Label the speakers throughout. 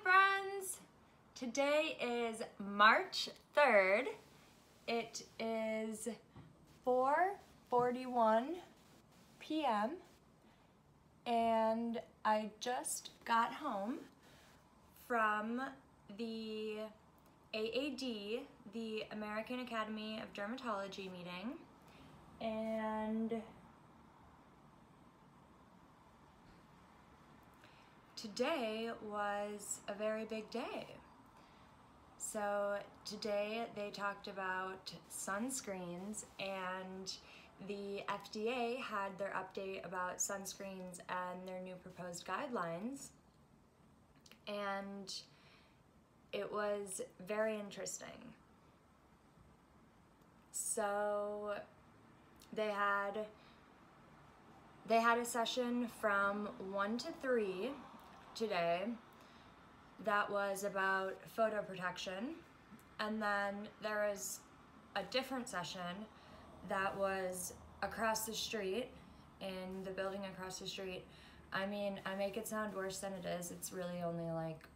Speaker 1: friends! Today is March 3rd. It is 4:41 p.m. and I just got home from the AAD, the American Academy of Dermatology meeting, and today was a very big day. So today they talked about sunscreens, and the FDA had their update about sunscreens and their new proposed guidelines, and it was very interesting. So they had a session from 1 to 3 today that was about photo protection, and then there was a different session that was across the street in the building across the street. I mean, I make it sound worse than it is. It's really only like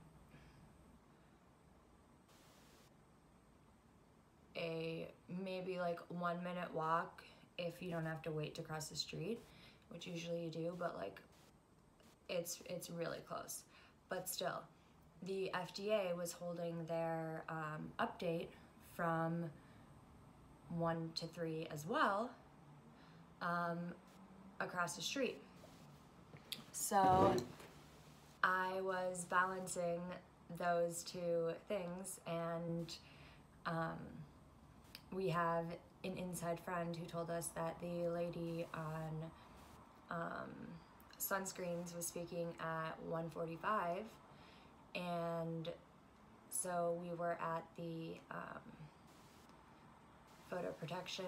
Speaker 1: maybe like 1 minute walk if you don't have to wait to cross the street, which usually you do, but like it's really close. But still, the FDA was holding their update from 1 to 3 as well, across the street. So I was balancing those two things, and we have an inside friend who told us that the lady on sunscreens was speaking at 1:45, and so we were at the photo protection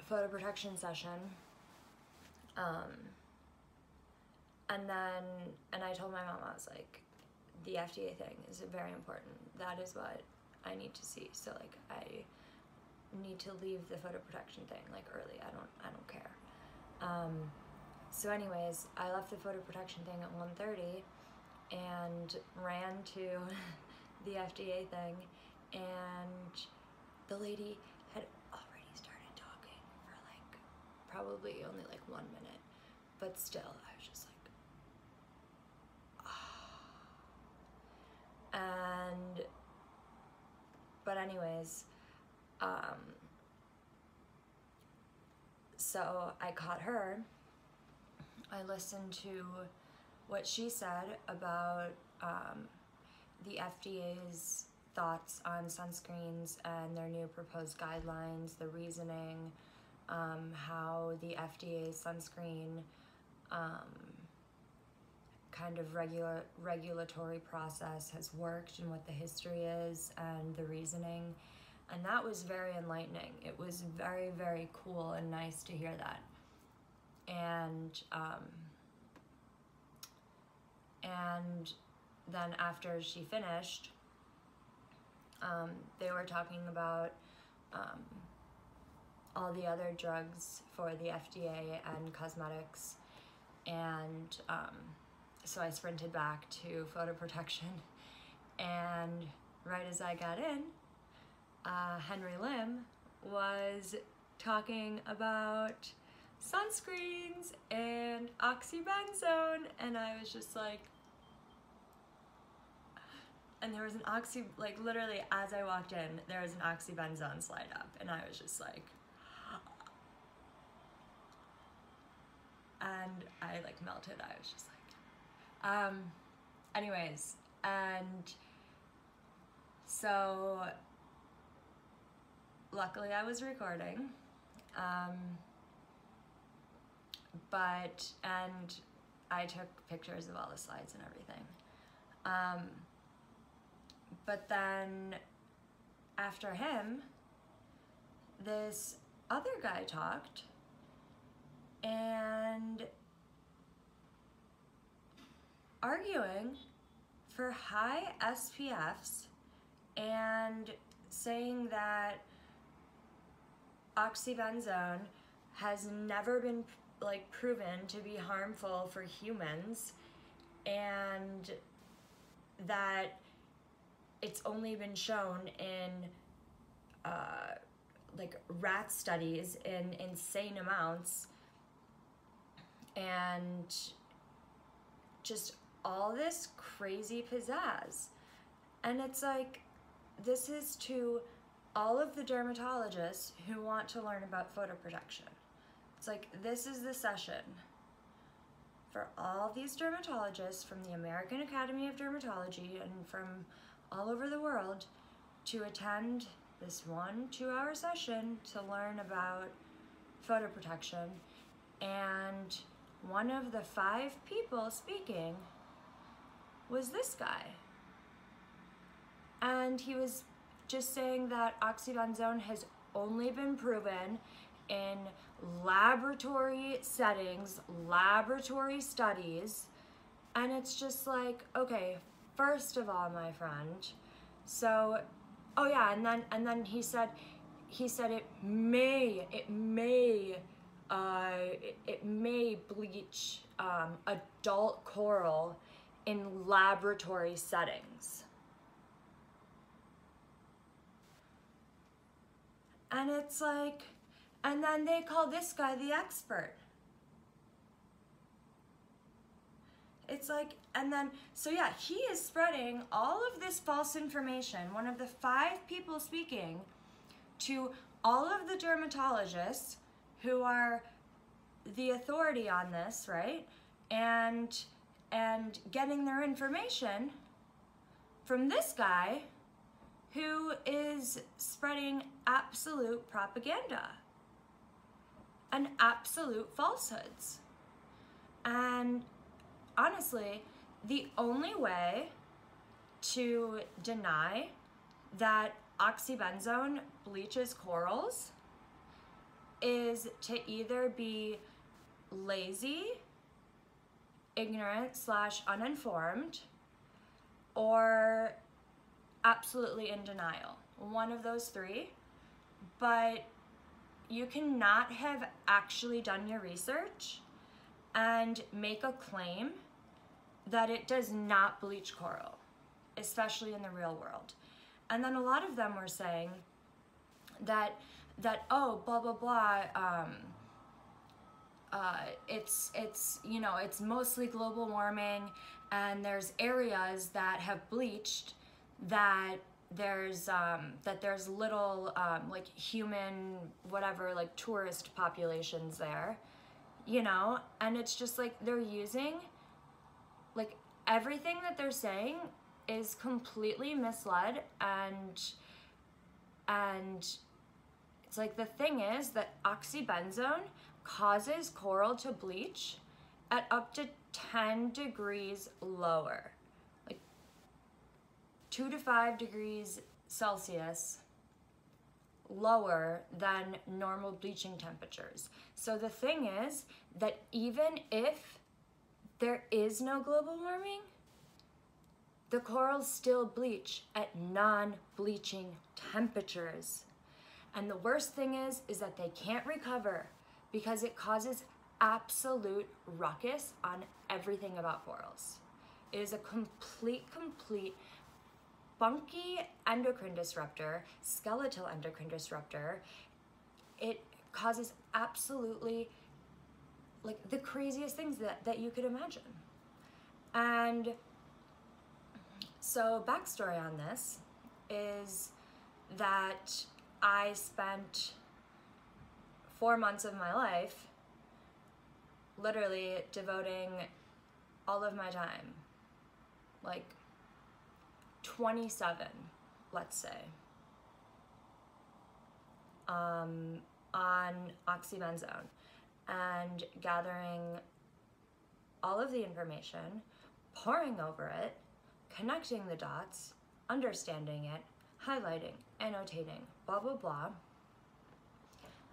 Speaker 1: photo protection session, and I told my mom, I was like, the FDA thing is very important. That is what I need to see. So like I need to leave the photo protection thing like early. I don't care. So anyways, I left the photo protection thing at 1:30 and ran to the FDA thing, and the lady had already started talking for like probably only like 1 minute, but still I was just like, but anyways, so I caught her. I listened to what she said about the FDA's thoughts on sunscreens and their new proposed guidelines, the reasoning, how the FDA's sunscreen kind of regulatory process has worked and what the history is and the reasoning, and that was very enlightening. It was very, very cool and nice to hear that. And then after she finished, they were talking about all the other drugs for the FDA and cosmetics, and so I sprinted back to photo protection, and right as I got in, Henry Lim was talking about sunscreens and OXYBENZONE, and I was just like, and there was an like literally as I walked in, there was an OXYBENZONE slide up, and I was just like, and I like melted. I was just like, anyways, and so luckily I was recording, and I took pictures of all the slides and everything. But then after him, this other guy talked, and arguing for high SPFs and saying that oxybenzone has never been like proven to be harmful for humans, and that it's only been shown in like rat studies in insane amounts, and just all this crazy pizzazz. And it's like, this is to all of the dermatologists who want to learn about photoprotection. It's like, this is the session for all these dermatologists from the American Academy of Dermatology and from all over the world to attend this 1-2 hour session to learn about photoprotection. And one of the 5 people speaking was this guy. And he was just saying that oxybenzone has only been proven in laboratory settings, laboratory studies. And it's just like, okay, first of all, my friend, so, oh yeah, and then he said it may bleach adult coral in laboratory settings. And it's like, and then they call this guy the expert. It's like, and then, so yeah, he is spreading all of this false information, one of the 5 people speaking, to all of the dermatologists who are the authority on this, right? And getting their information from this guy who is spreading absolute propaganda and absolute falsehoods. And honestly, the only way to deny that oxybenzone bleaches corals is to either be lazy, ignorant / uninformed, or absolutely in denial. One of those 3. But you cannot have actually done your research and make a claim that it does not bleach coral, especially in the real world. And then a lot of them were saying that oh, blah blah blah, it's you know, it's mostly global warming, and there's areas that have bleached that there's little like human whatever, like tourist populations there, you know. And it's just like, they're using, like, everything that they're saying is completely misled. And it's like, the thing is that oxybenzone causes coral to bleach at up to 10 degrees lower, like 2 to 5 degrees Celsius lower than normal bleaching temperatures. So the thing is that even if there is no global warming, the corals still bleach at non-bleaching temperatures. And the worst thing is that they can't recover because it causes absolute ruckus on everything about corals. It is a complete funky endocrine disruptor, skeletal endocrine disruptor. It causes absolutely, like, the craziest things that you could imagine. And so backstory on this is that I spent 4 months of my life literally devoting all of my time, like 27, let's say, on oxybenzone, and gathering all of the information, poring over it, connecting the dots, understanding it, highlighting, annotating, blah, blah, blah.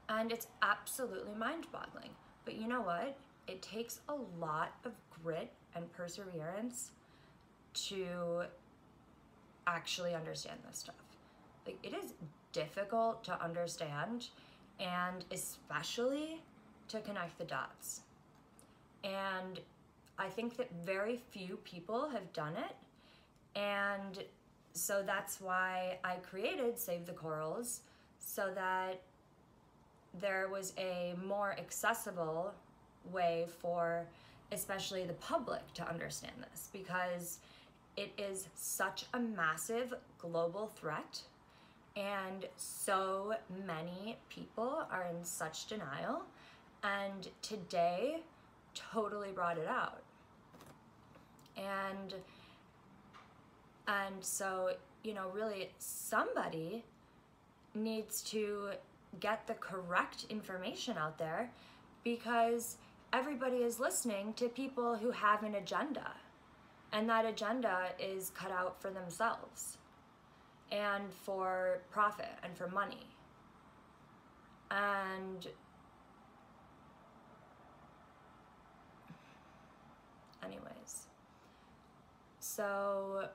Speaker 1: And it's absolutely mind-boggling. But you know what? It takes a lot of grit and perseverance to actually understand this stuff. Like, it is difficult to understand, and especially to connect the dots. And I think that very few people have done it, and so that's why I created Save the Corals, so that there was a more accessible way for especially the public to understand this, because it is such a massive global threat and so many people are in such denial, and today totally brought it out. And so, you know, really somebody needs to get the correct information out there, because everybody is listening to people who have an agenda, and that agenda is cut out for themselves and for profit and for money. And anyways, so,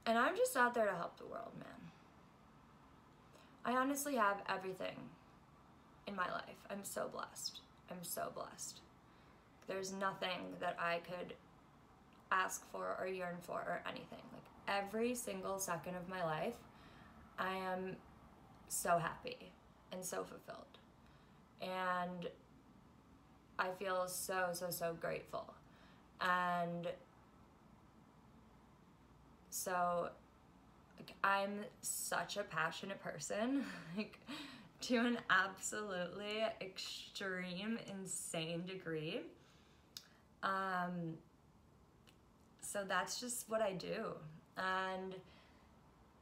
Speaker 1: and I'm just out there to help the world, man. I honestly have everything in my life. I'm so blessed. I'm so blessed. There's nothing that I could ask for or yearn for or anything. Like every single second of my life, I am so happy and so fulfilled. And I feel so, so, so grateful. And so, like, I'm such a passionate person, like, to an absolutely extreme, insane degree. So that's just what I do. And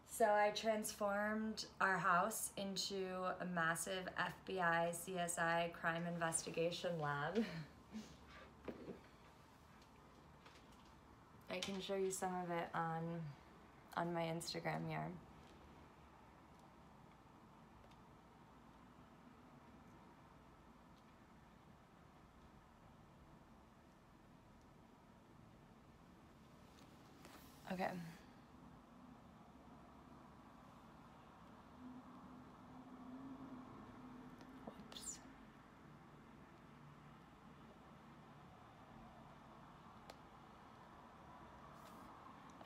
Speaker 1: so I transformed our house into a massive FBI, CSI crime investigation lab. I can show you some of it on my Instagram here. Okay. Whoops.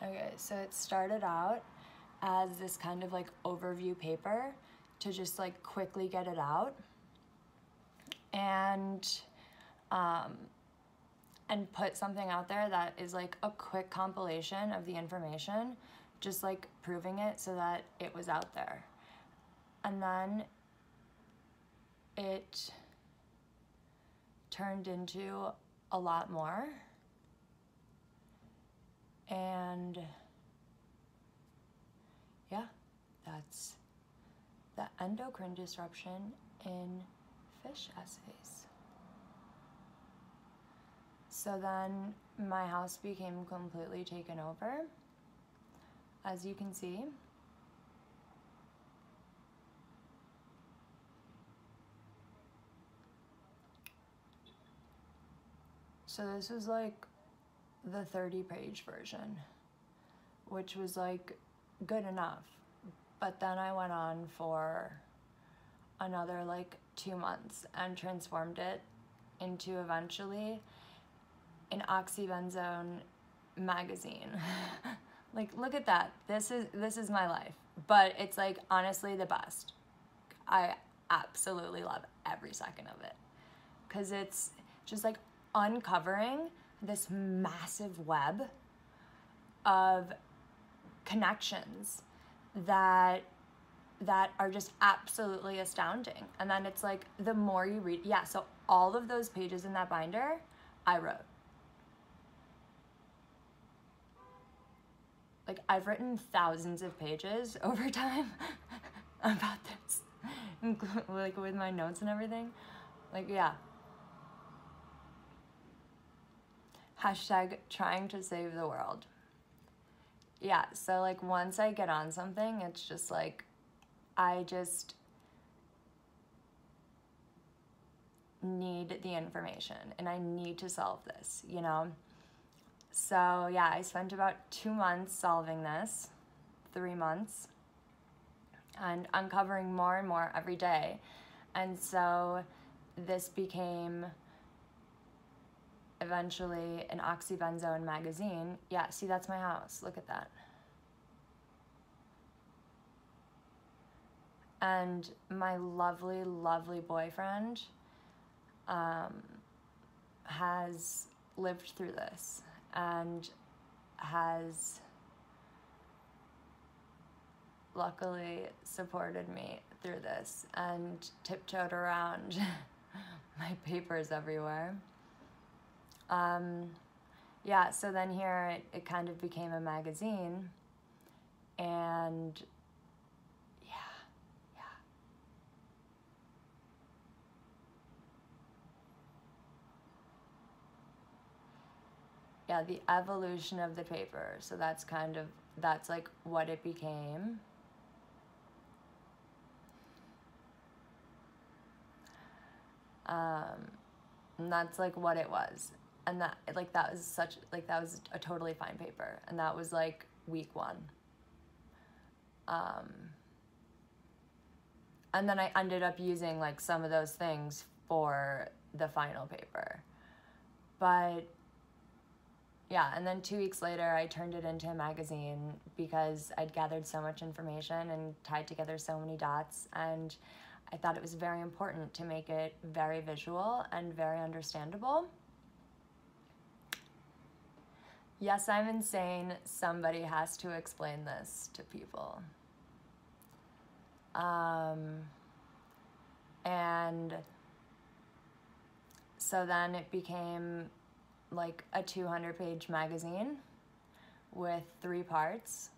Speaker 1: Okay, so it started out as this kind of like overview paper to just like quickly get it out, and put something out there that is like a quick compilation of the information, just like proving it so that it was out there. And then it turned into a lot more. And yeah, that's the endocrine disruption in fish assays. So then my house became completely taken over, as you can see. So this was like the 30-page version, which was like good enough. But then I went on for another like 2 months and transformed it into eventually an OXYBENZONE magazine. Like, look at that. This is my life. But it's like honestly the best. I absolutely love every second of it, because it's just like uncovering this massive web of connections that are just absolutely astounding. And then it's like the more you read, yeah, so all of those pages in that binder I wrote. Like, I've written thousands of pages over time about this, like with my notes and everything. Like, yeah. Hashtag trying to save the world. Yeah, so like once I get on something, it's just like, I just need the information and I need to solve this, you know? So yeah, I spent about 2 months solving this, 3 months. and uncovering more and more every day. And so this became eventually an OXYBENZONE magazine. Yeah, see, that's my house. Look at that. And my lovely, lovely boyfriend has lived through this and has luckily supported me through this and tiptoed around my papers everywhere. Yeah, so then here it kind of became a magazine, and yeah, the evolution of the paper. So that's like what it became. And that's like what it was. And that was a totally fine paper. And that was like week 1. And then I ended up using like some of those things for the final paper. But yeah, and then 2 weeks later, I turned it into a magazine because I'd gathered so much information and tied together so many dots, and I thought it was very important to make it very visual and very understandable. Yes, I'm insane. Somebody has to explain this to people. And so then it became like a 200-page magazine with 3 parts.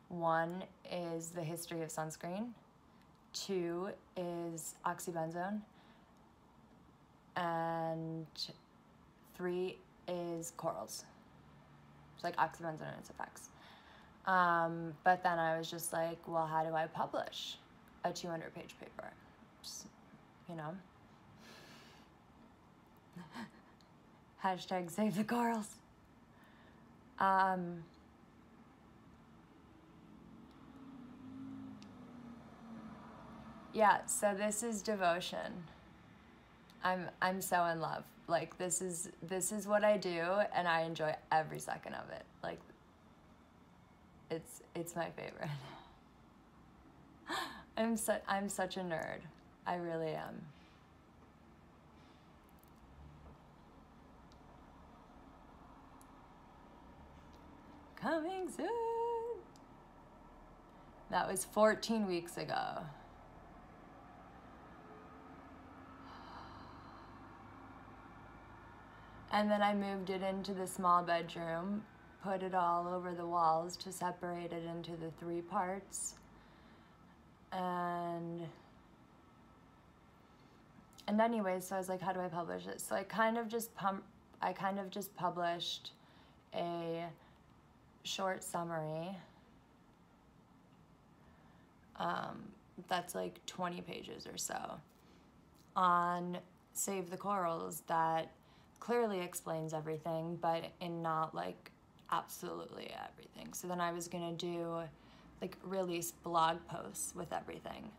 Speaker 1: 1 is the history of sunscreen. 2 is OXYBENZONE. And 3 is corals. It's like OXYBENZONE and its effects. But then I was just like, well, how do I publish a 200-page paper? Just, you know. Hashtag save the corals. Yeah, so this is devotion. I'm so in love. Like this is what I do, and I enjoy every second of it. Like it's my favorite. I'm such a nerd. I really am. Coming soon. That was 14 weeks ago. And then I moved it into the small bedroom, put it all over the walls to separate it into the 3 parts. And anyways, so I was like, how do I publish it? So I kind of just published a short summary that's like 20 pages or so on Save the Corals that clearly explains everything, but in not like absolutely everything. So then I was gonna do like release blog posts with everything.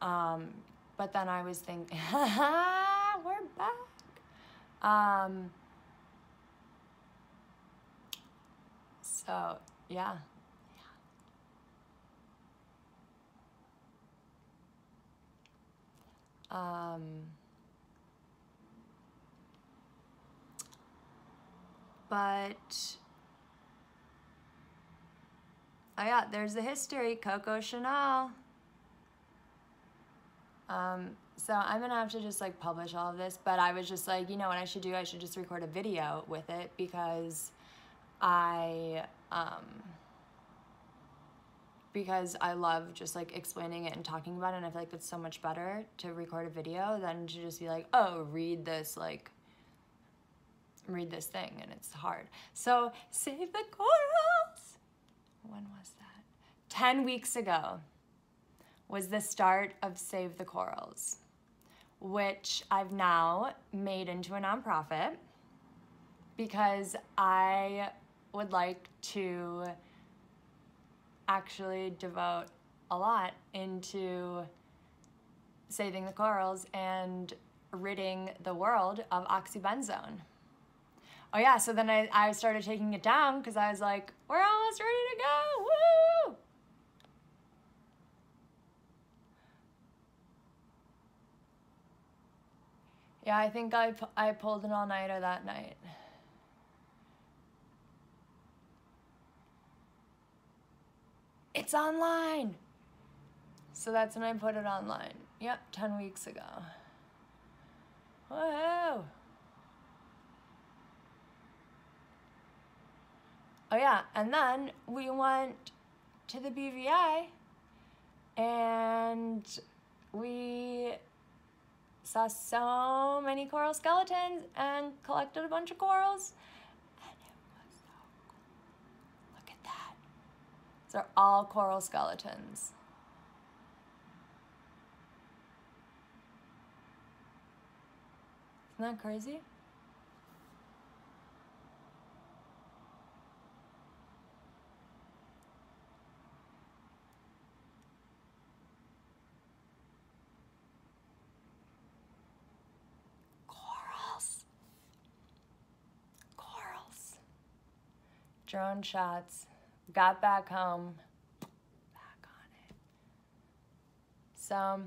Speaker 1: But then I was thinking, we're back. So yeah. But oh yeah, there's the history, Coco Chanel. So I'm gonna have to just like publish all of this, but I was just like, you know what I should do? I should just record a video with it because I love just like explaining it and talking about it, and I feel like that's so much better to record a video than to just be like, oh, read this thing, and it's hard. So Save the Corals. When was that? 10 weeks ago was the start of Save the Corals, which I've now made into a nonprofit because I would like to actually devote a lot into saving the corals and ridding the world of oxybenzone. Oh yeah, so then I started taking it down because I was like, we're almost ready to go, woo! Yeah, I think I pulled an all-nighter that night. It's online! So that's when I put it online. Yep, 10 weeks ago. Woohoo! Oh yeah, and then we went to the BVI and we saw so many coral skeletons and collected a bunch of corals. And it was so cool. Look at that. These are all coral skeletons. Isn't that crazy? Drone shots, got back home, back on it. So,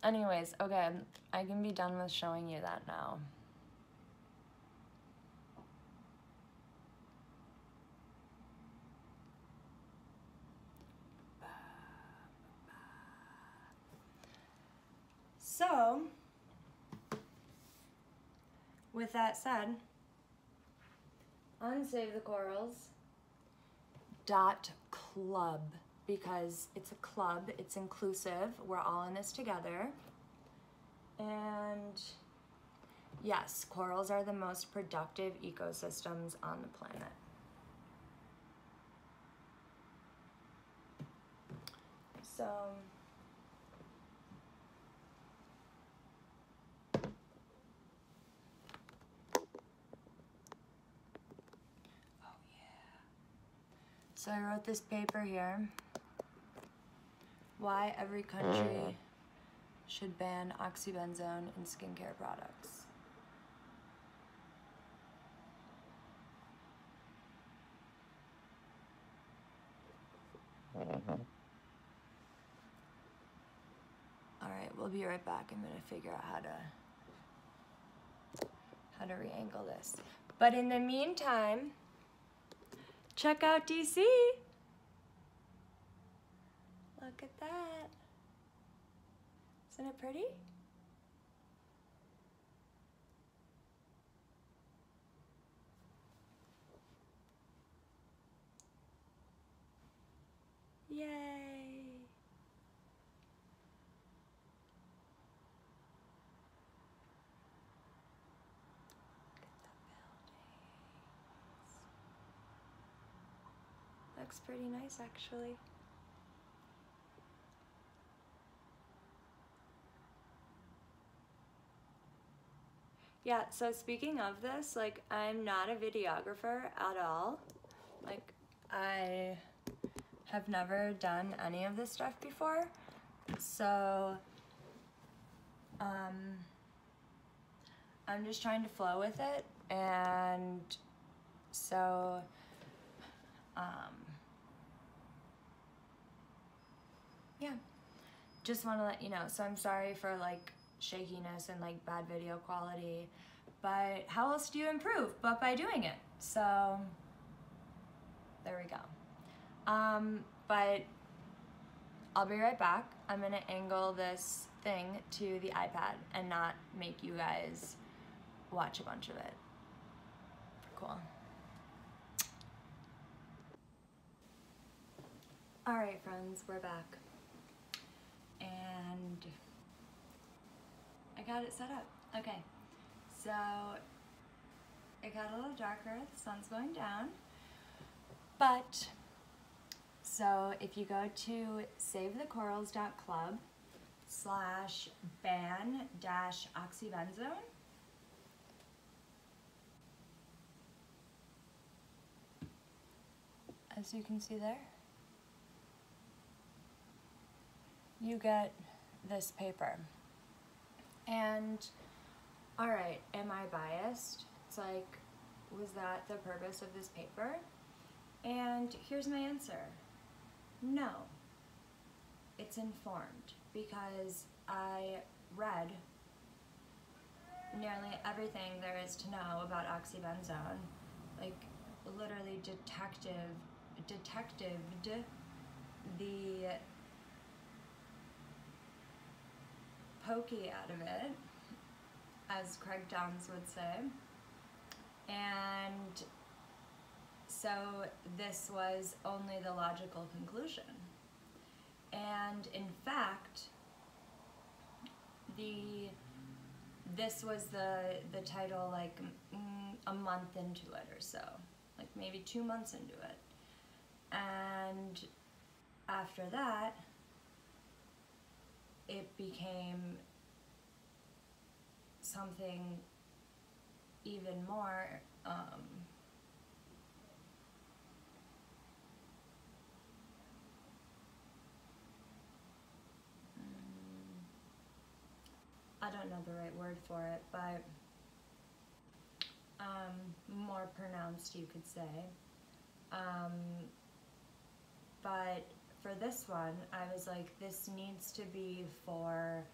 Speaker 1: anyways, okay, I can be done with showing you that now. So, with that said, on SaveTheCorals.club, because it's a club, it's inclusive, we're all in this together. And yes, corals are the most productive ecosystems on the planet. So, so I wrote this paper here, why every country should ban oxybenzone in skincare products. All right, we'll be right back. I'm gonna figure out how to re-angle this. But in the meantime, check out DC. Look at that. Isn't it pretty? Yay. Looks pretty nice, actually. Yeah, so speaking of this, like, I'm not a videographer at all. Like, I have never done any of this stuff before. So, I'm just trying to flow with it. And so, yeah, just want to let you know. So I'm sorry for like shakiness and like bad video quality, but how else do you improve but by doing it? So there we go. But I'll be right back. I'm gonna angle this thing to the iPad and not make you guys watch a bunch of it. Cool. All right, friends, we're back. And I got it set up. Okay, so it got a little darker, the sun's going down, but so if you go to savethecorals.club/ban-oxybenzone, as you can see there, you get this paper. And, all right, am I biased? It's like, was that the purpose of this paper? And here's my answer. No. It's informed, because I read nearly everything there is to know about oxybenzone, like literally detectived the pokey out of it, as Craig Downs would say, and so this was only the logical conclusion. And in fact, this was the title like a month into it or so, like maybe 2 months into it. And after that, it became something even more I don't know the right word for it, but more pronounced, you could say. But for this one, I was like, this needs to be for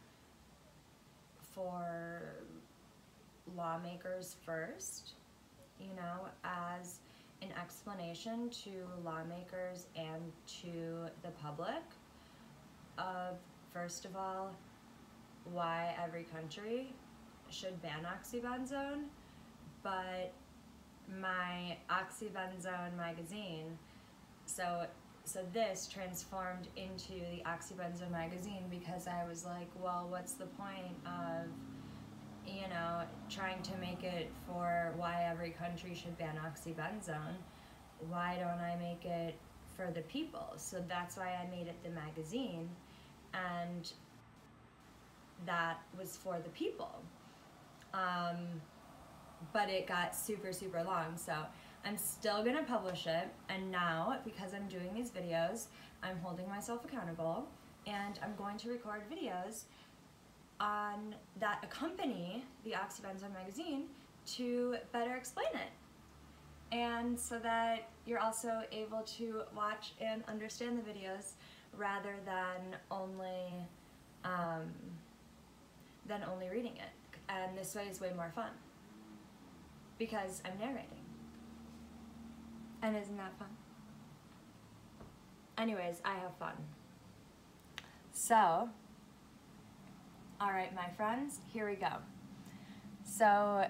Speaker 1: lawmakers first, you know, as an explanation to lawmakers and to the public of, first of all, why every country should ban oxybenzone. But my OXYBENZONE magazine, so this transformed into the OXYBENZONE magazine, because I was like, well, what's the point of, you know, trying to make it for why every country should ban oxybenzone? Why don't I make it for the people? So that's why I made it the magazine, and that was for the people. But it got super, super long, so I'm still gonna publish it. And now, because I'm doing these videos, I'm holding myself accountable, and I'm going to record videos on that accompany the OXYBENZONE magazine to better explain it, and so that you're also able to watch and understand the videos rather than only reading it. And this way is way more fun, because I'm narrating. And isn't that fun? Anyways, I have fun. So, alright my friends, here we go. So,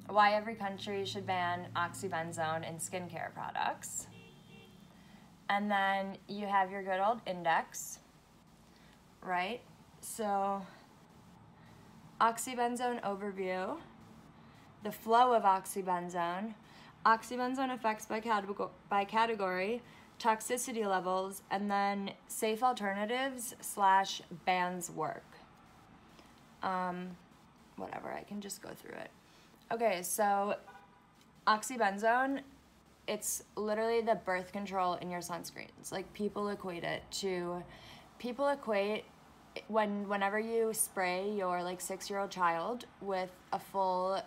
Speaker 1: why every country should ban oxybenzone in skincare products. And then you have your good old index, right? So, oxybenzone overview, the flow of oxybenzone, oxybenzone effects by category, toxicity levels, and then safe alternatives / bans work. Whatever, I can just go through it. Okay, so oxybenzone, it's literally the birth control in your sunscreens. Like, people equate whenever you spray your like 6-year-old child with a full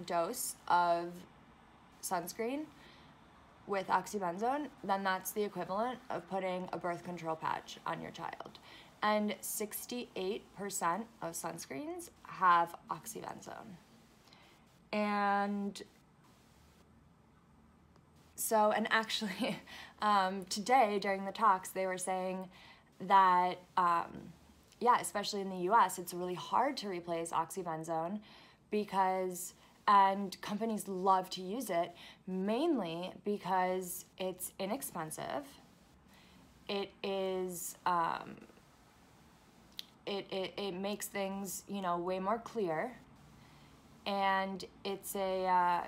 Speaker 1: dose of sunscreen with oxybenzone, then that's the equivalent of putting a birth control patch on your child. And 68% of sunscreens have oxybenzone. And so, and actually, today during the talks, they were saying that, yeah, especially in the US, it's really hard to replace oxybenzone because, and companies love to use it, mainly because it's inexpensive. It is, it makes things, you know, way more clear, and it's a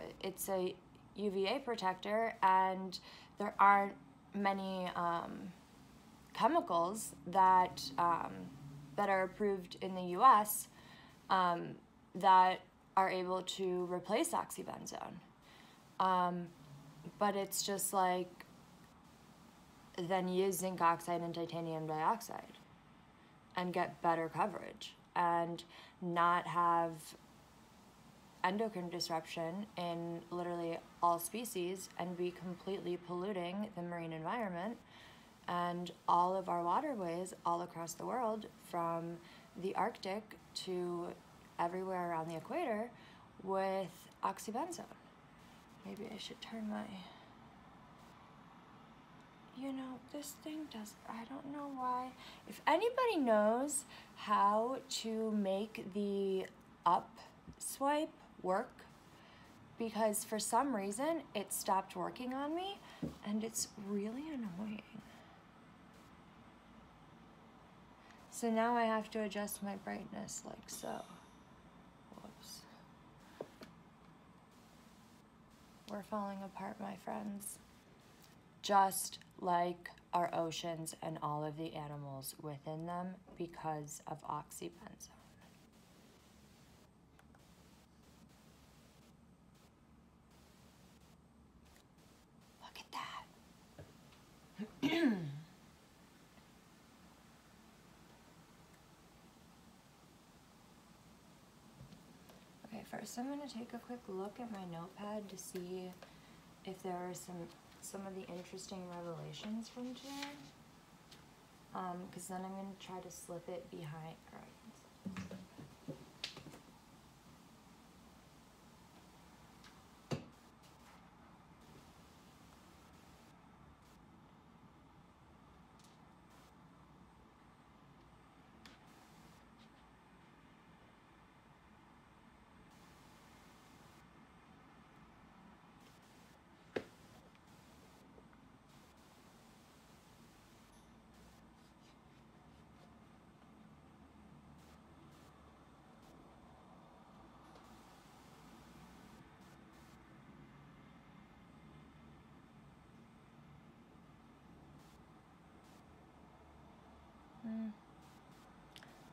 Speaker 1: UVA protector, and there aren't many chemicals that are approved in the US that are able to replace oxybenzone. But it's just like, then use zinc oxide and titanium dioxide. and get better coverage and not have endocrine disruption in literally all species and be completely polluting the marine environment and all of our waterways all across the world, from the Arctic to everywhere around the equator, with oxybenzone. Maybe I should turn my, you know, this thing does, I don't know why. If anybody knows how to make the up swipe work, because for some reason it stopped working on me and it's really annoying. So now I have to adjust my brightness like so. Whoops. We're falling apart, my friends. Just like our oceans and all of the animals within them, because of oxybenzone. Look at that. Okay, first I'm going to take a quick look at my notepad to see if there are some of the interesting revelations from today. Because then I'm going to try to slip it behind. All right.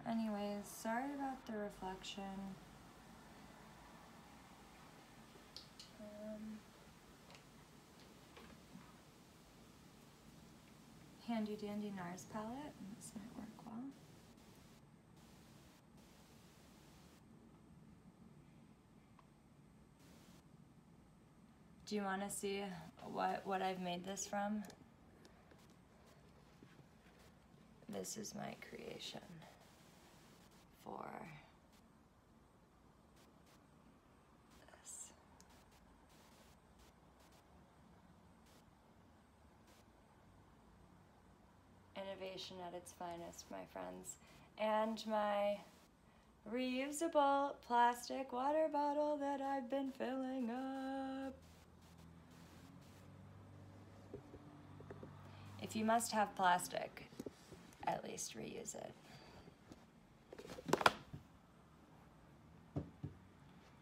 Speaker 1: Anyways, sorry about the reflection. Handy dandy NARS palette. This might work well. Do you want to see what I've made this from? This is my creation for this. Innovation at its finest, my friends. And my reusable plastic water bottle that I've been filling up. If you must have plastic, at least reuse it.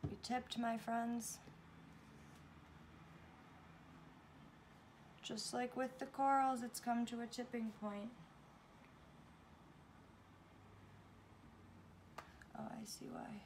Speaker 1: You tipped, my friends. Just like with the corals, it's come to a tipping point. Oh, I see why.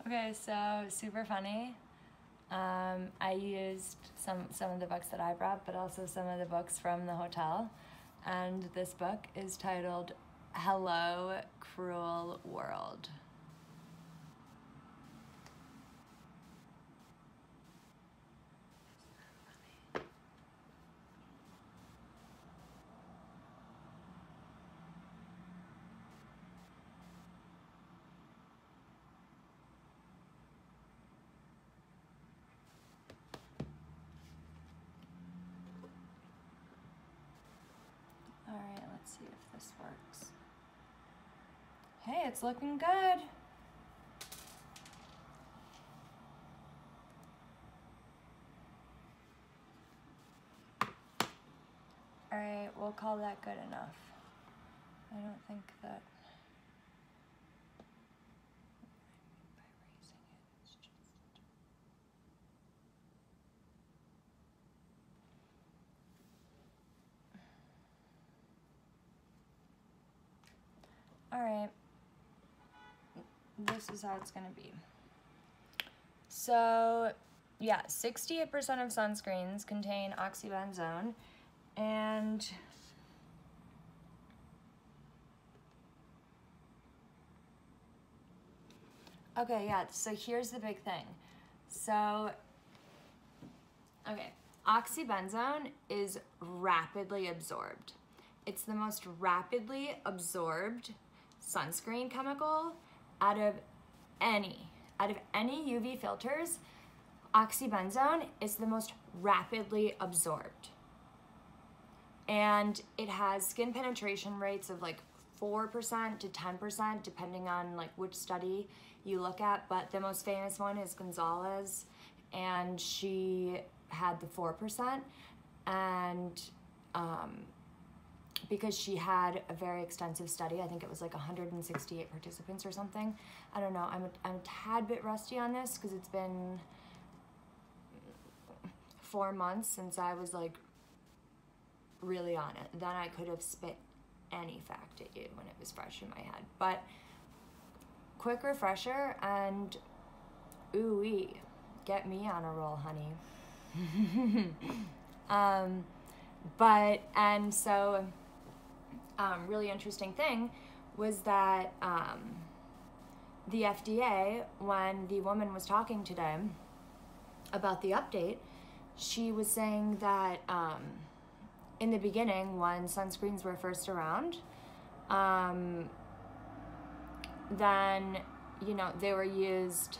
Speaker 1: Okay, so super funny. I used some of the books that I brought, but also some of the books from the hotel. And this book is titled Hello, Cruel World. All right, let's see if this works. Hey, it's looking good. All right, we'll call that good enough. I don't think that... All right, this is how it's gonna be. So, yeah, 68% of sunscreens contain oxybenzone, and okay, yeah, so here's the big thing. So, okay, oxybenzone is rapidly absorbed. It's the most rapidly absorbed sunscreen chemical out of any UV filters. Oxybenzone is the most rapidly absorbed. And it has skin penetration rates of like 4% to 10%, depending on like which study you look at. But the most famous one is Gonzalez, and she had the 4%. And because she had a very extensive study, I think it was like 168 participants or something. I don't know, I'm a tad bit rusty on this because it's been 4 months since I was like really on it. Then I could have spit any fact at you when it was fresh in my head. But quick refresher, and ooh-wee, get me on a roll, honey. Really interesting thing was that the FDA, when the woman was talking today about the update, she was saying that in the beginning, when sunscreens were first around, then, you know, they were used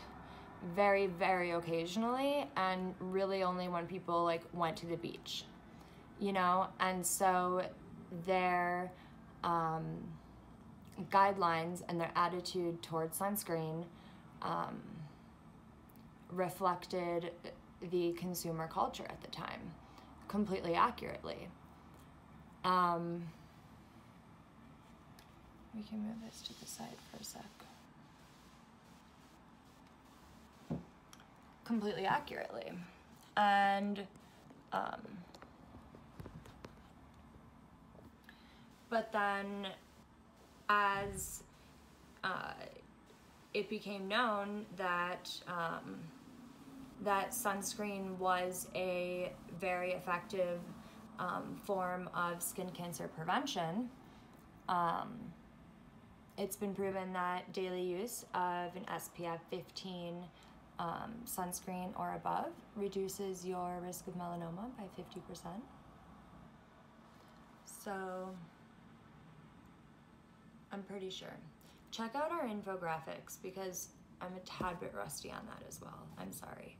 Speaker 1: very, very occasionally, and really only when people like went to the beach, you know. And so their guidelines and their attitude towards sunscreen reflected the consumer culture at the time completely accurately. We can move this to the side for a sec. Completely accurately. And but then as it became known that that sunscreen was a very effective form of skin cancer prevention, it's been proven that daily use of an SPF 15 sunscreen or above reduces your risk of melanoma by 50%. So I'm pretty sure. Check out our infographics because I'm a tad bit rusty on that as well. I'm sorry.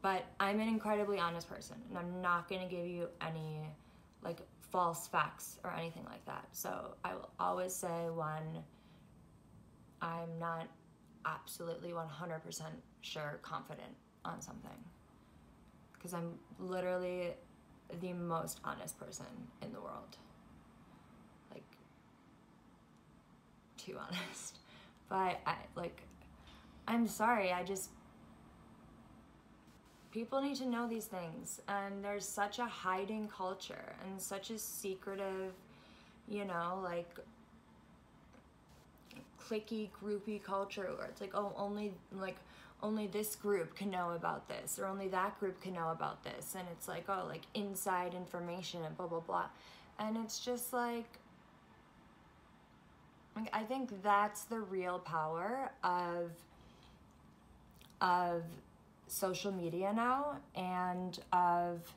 Speaker 1: But I'm an incredibly honest person, and I'm not gonna give you any like false facts or anything like that. So I will always say when I'm not absolutely 100% sure, confident on something, because I'm literally the most honest person in the world. Like, too honest. But I'm sorry, people need to know these things, and there's such a hiding culture and such a secretive, you know, like cliquey, groupy culture where it's like, oh, only this group can know about this, or only that group can know about this, and it's like, oh, like inside information and blah blah blah. And it's just like I think that's the real power of social media now, and of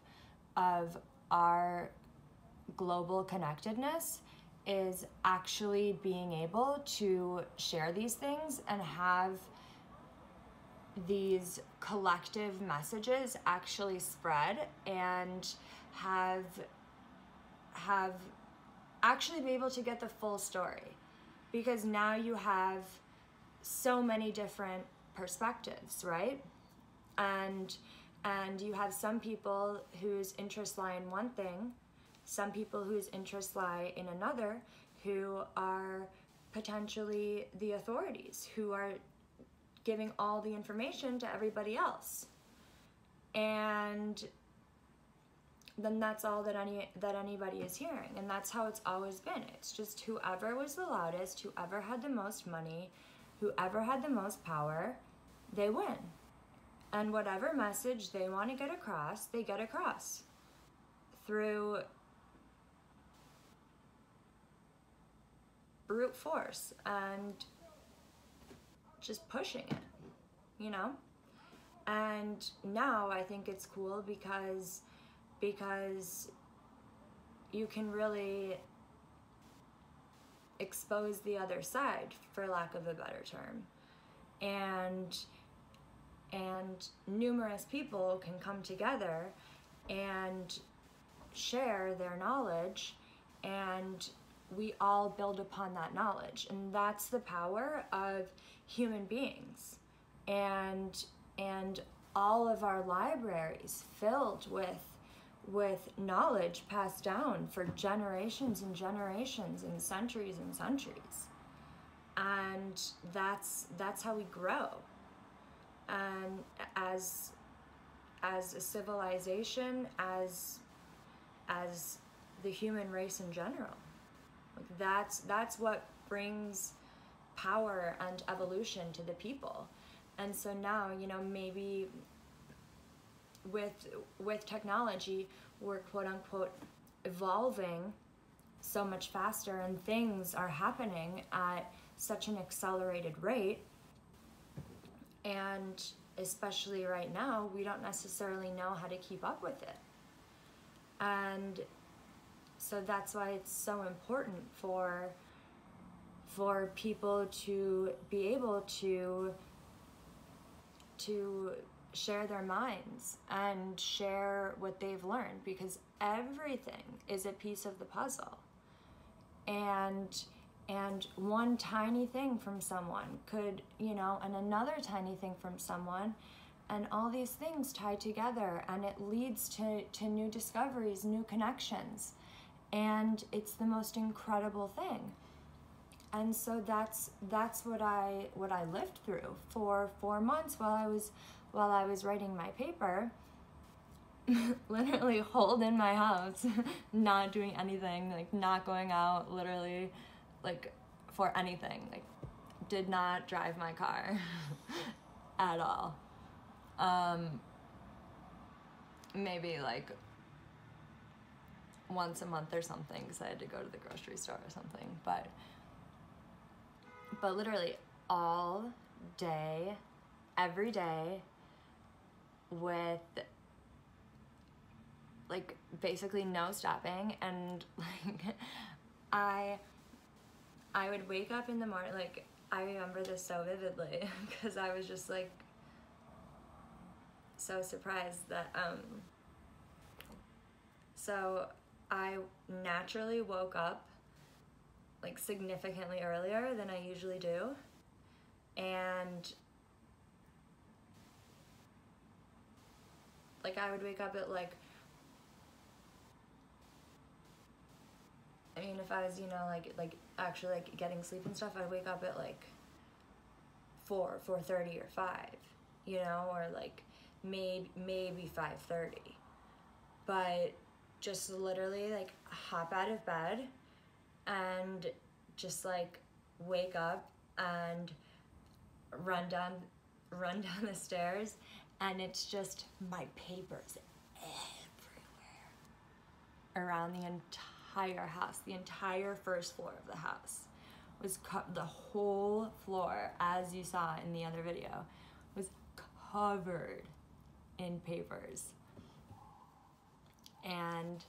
Speaker 1: our global connectedness, is actually being able to share these things and have these collective messages actually spread, and have actually be able to get the full story, because now you have so many different perspectives, right? And you have some people whose interests lie in one thing, some people whose interests lie in another, who are potentially the authorities, who are giving all the information to everybody else. And then that's all that anybody is hearing. And that's how it's always been. It's just whoever was the loudest, whoever had the most money, whoever had the most power, they win. And whatever message they want to get across, they get across through brute force and just pushing it, you know? And now I think it's cool because you can really expose the other side, for lack of a better term. And numerous people can come together and share their knowledge, and we all build upon that knowledge. And that's the power of human beings. And all of our libraries filled with knowledge passed down for generations and generations and centuries and centuries. And that's how we grow. And as a civilization, as the human race in general. Like that's what brings power and evolution to the people. And so now, you know, maybe with technology, we're quote unquote evolving so much faster, and things are happening at such an accelerated rate. And especially right now, we don't necessarily know how to keep up with it. And so that's why it's so important for people to be able to share their minds and share what they've learned, because everything is a piece of the puzzle. And one tiny thing from someone could, you know, and another tiny thing from someone, and all these things tie together, and it leads to new discoveries, new connections. And it's the most incredible thing. And so that's what I lived through for 4 months while I was writing my paper. Literally holed in my house, not doing anything, like not going out, literally, like for anything. Like did not drive my car at all. Maybe like once a month or something, because I had to go to the grocery store or something. But literally all day, every day, with like basically no stopping. And like I would wake up in the morning, like I remember this so vividly because I was just like so surprised that so I naturally woke up like significantly earlier than I usually do, and like I would wake up at like, I mean, if I was, you know, like actually like getting sleep and stuff, I'd wake up at like 4:30 or 5, you know, or like maybe 5:30. But just literally like hop out of bed and just like wake up and run down the stairs, and it's just my papers everywhere around the entire house. The entire first floor of the house was the whole floor, as you saw in the other video, was covered in papers, and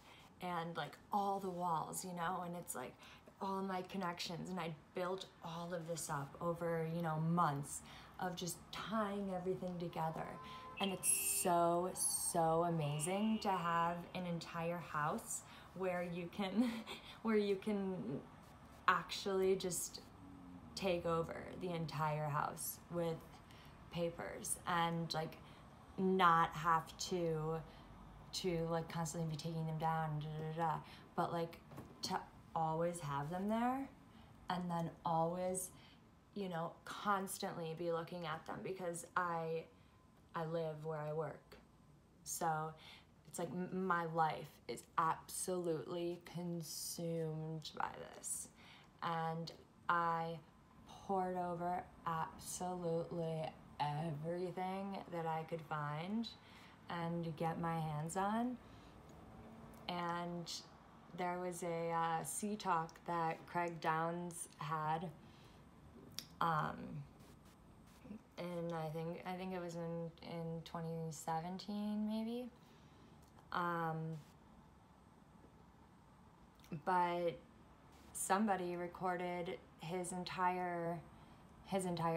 Speaker 1: like all the walls, you know, and it's like all my connections, and I built all of this up over, you know, months of just tying everything together. And it's so amazing to have an entire house where you can actually just take over the entire house with papers, and like not have to like constantly be taking them down, but like to always have them there, and then always, you know, constantly be looking at them, because I live where I work. So it's like my life is absolutely consumed by this, and I poured over absolutely everything that I could find and get my hands on. And there was a sea talk that Craig Downs had, and I think it was in 2017 maybe, but somebody recorded his entire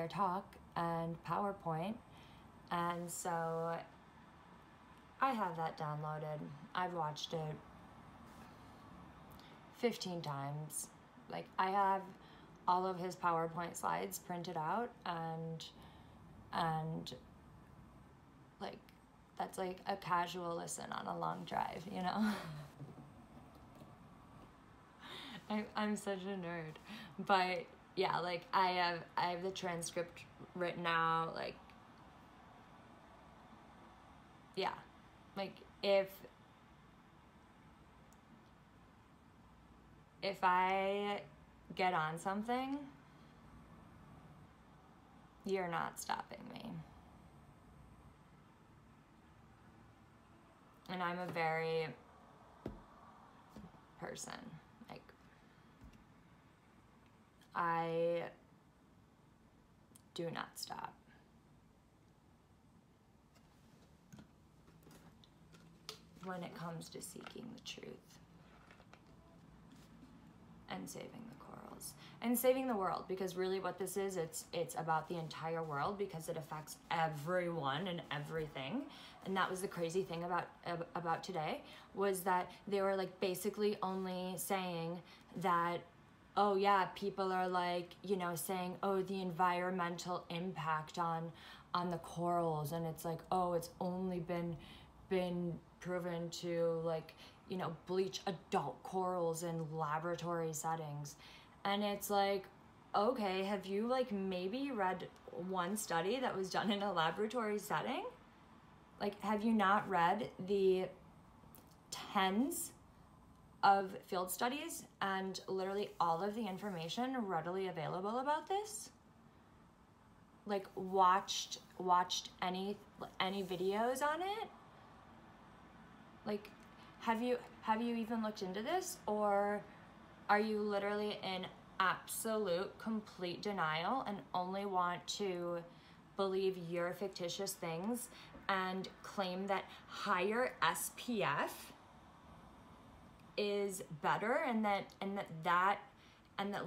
Speaker 1: talk and PowerPoint, and so I have that downloaded. I've watched it 15 times. Like, I have all of his PowerPoint slides printed out, and like, that's like a casual listen on a long drive, you know? I'm such a nerd. But yeah, like, I have the transcript written out, like, yeah. Like, if I get on something, you're not stopping me. And I'm a very person. Like, I do not stop. When it comes to seeking the truth and saving the corals and saving the world, because really what this is, it's about the entire world, because it affects everyone and everything. And that was the crazy thing about today, was that they were like basically only saying that, oh yeah, people are like, you know, saying, oh, the environmental impact on the corals, and it's like, oh, it's only been proven to, like, you know, bleach adult corals in laboratory settings. And it's like, okay, have you like maybe read one study that was done in a laboratory setting? Like, have you not read the tens of field studies and literally all of the information readily available about this? Like, watched any videos on it? Like, have you even looked into this, or are you literally in absolute complete denial and only want to believe your fictitious things and claim that higher SPF is better, and that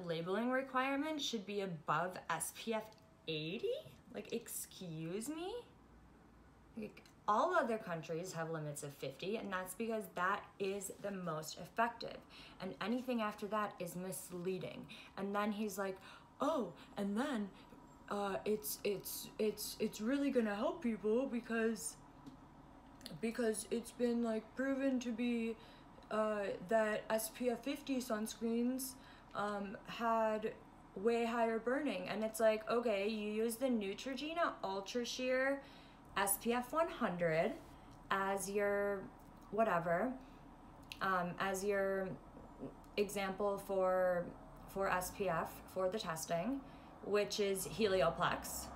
Speaker 1: labeling requirement should be above SPF 80? Like, excuse me? Like, all other countries have limits of 50, and that's because that is the most effective. And anything after that is misleading. And then he's like, oh, and then it's really gonna help people because it's been like proven to be that SPF 50 sunscreens had way higher burning. And it's like, okay, you use the Neutrogena Ultra Sheer SPF 100 as your whatever, as your example for SPF for the testing, which is Helioplex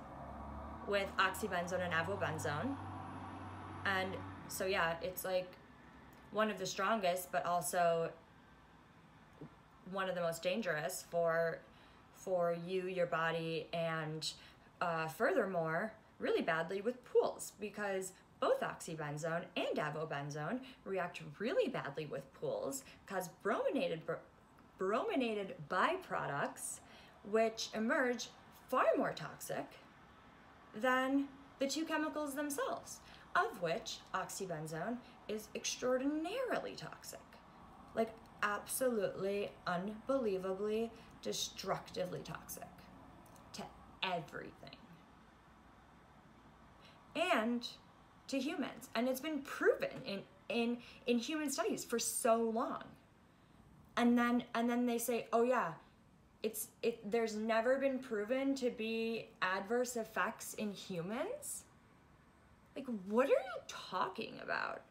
Speaker 1: with oxybenzone and avobenzone. And so yeah, it's like one of the strongest, but also one of the most dangerous for you, your body, and furthermore, really badly with pools, because both oxybenzone and avobenzone react really badly with pools, cause brominated byproducts, which emerge far more toxic than the two chemicals themselves, of which oxybenzone is extraordinarily toxic. Like, absolutely, unbelievably, destructively toxic to everything. And to humans. And it's been proven in human studies for so long. And then they say, oh yeah, there's never been proven to be adverse effects in humans? Like, what are you talking about?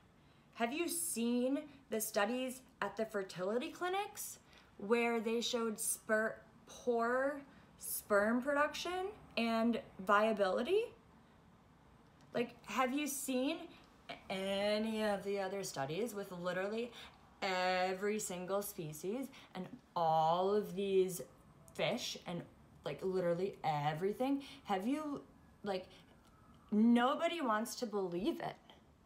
Speaker 1: Have you seen the studies at the fertility clinics where they showed poor sperm production and viability? Like, have you seen any of the other studies with literally every single species and all of these fish and like literally everything? Have you, like, nobody wants to believe it.